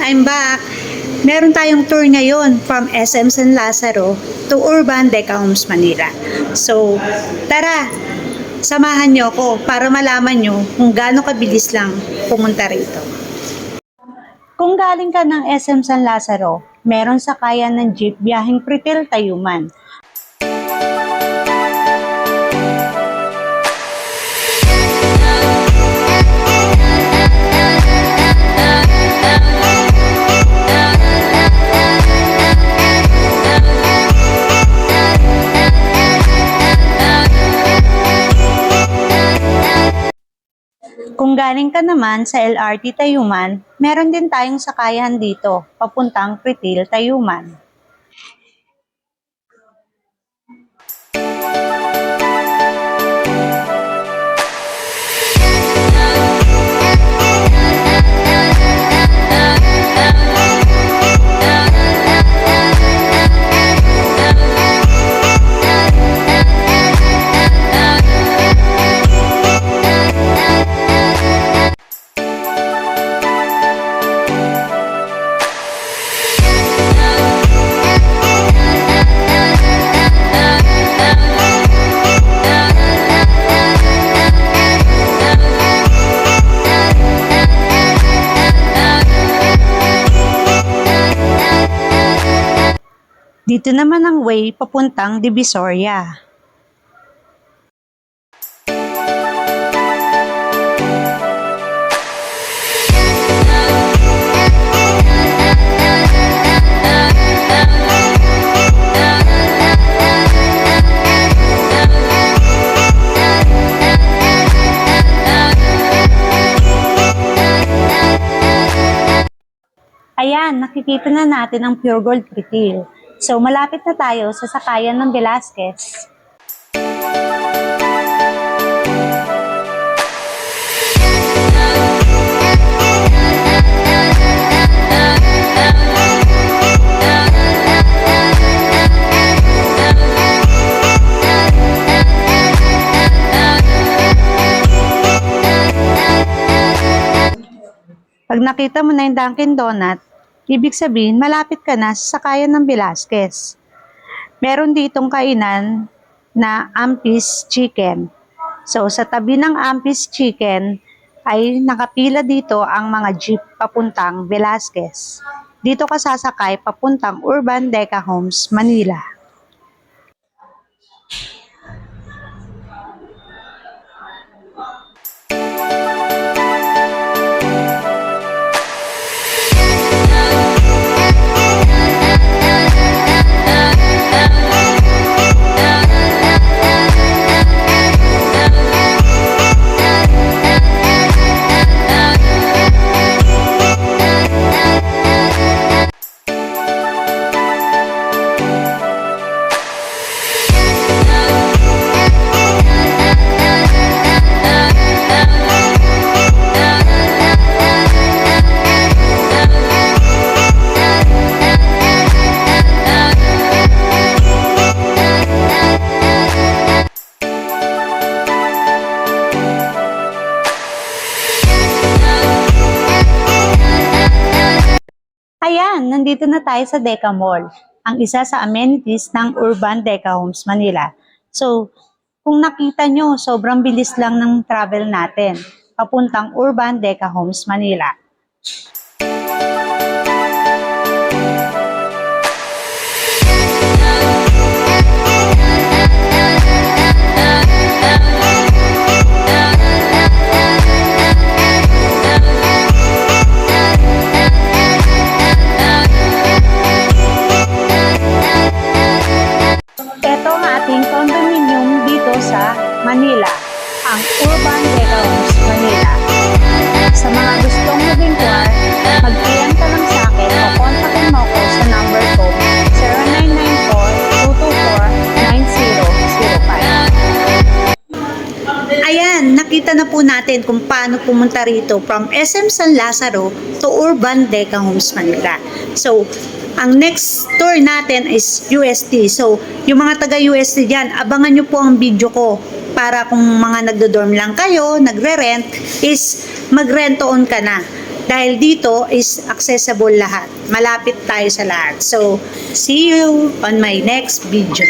I'm back. Meron tayong tour ngayon from SM San Lazaro to Urban Deca Homes, Manila. So, tara, samahan nyo ako para malaman nyo kung gaano kabilis lang pumunta rito. Kung galing ka ng SM San Lazaro, meron sakayan ng jeep biyaheng Pretil Tayuman. Kung galing ka naman sa LRT Tayuman, meron din tayong sakayan dito, papuntang Pretil Tayuman. Dito naman ang way papuntang Divisoria. Ayan, nakikita na natin ang Pure Gold Pretil. So, malapit na tayo sa sakayan ng Velasquez. Pag nakita mo na yung Dunkin Donut, ibig sabihin, malapit ka na sa sakayan ng Velasquez. Meron ditong kainan na Ampis Chicken. So, sa tabi ng Ampis Chicken, ay nakapila dito ang mga jeep papuntang Velasquez. Dito ka sasakay papuntang Urban Deca Homes, Manila. Ayan, nandito na tayo sa Deca Mall, ang isa sa amenities ng Urban Deca Homes, Manila. So, kung nakita nyo, sobrang bilis lang ng travel natin, papuntang Urban Deca Homes, Manila. Manila, ang Urban Deca Homes, Manila. Sa mga gustong mag-inquire, mag-PM ka lang sa akin o kontakin mo ko sa number ko 0994-224-9005. Ayan, nakita na po natin kung paano pumunta rito from SM San Lazaro to Urban Deca Homes, Manila. So, ang next tour natin is UST. So, yung mga taga-UST dyan, abangan nyo po ang video ko para kung mga nagdo-dorm lang kayo, nagre-rent, is mag-rent-on ka na. Dahil dito is accessible lahat. Malapit tayo sa lahat. So, see you on my next video.